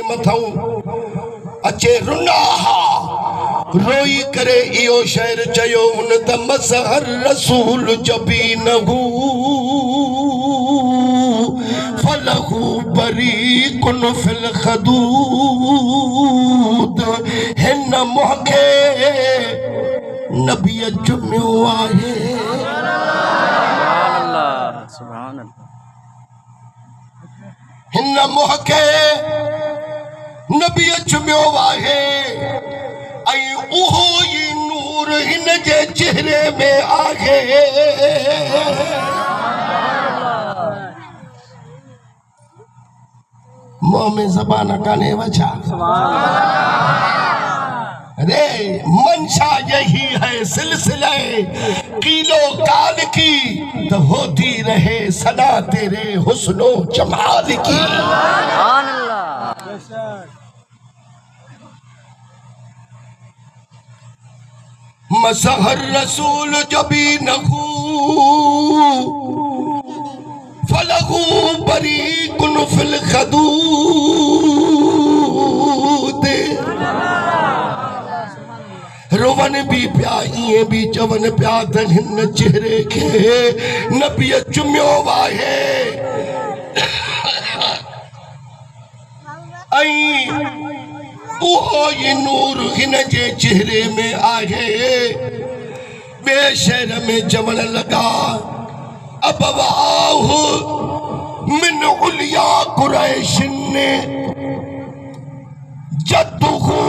مٿوں اچے رناها روئی کرے ایو شعر چیو ان ته مظهر رسول جبینه فله بريق في الخدود ہن محکے نبی جمعو آئے سبحان اللہ ہن محکے نبی جمعو آئے ائی اوہو یہ نور ہن جے چہرے میں آئے مومن زبانہ کانے وجہ رے منشا یہی ہے سلسلہ قیلو کال کی تو ہوتی رہے صدا تیرے حسن و جمال کی سبحان اللہ مظہر رسول جبینہ فلہ بریق فی الخدود روان بھی پیائیں بھی جون پیادن ہن چہرے کے نبی جمعو آئے آئیں اوہو یہ نور ہن جے چہرے میں آئے بے شہر میں جون لگا ابواہ من علیا قریش نے جدہو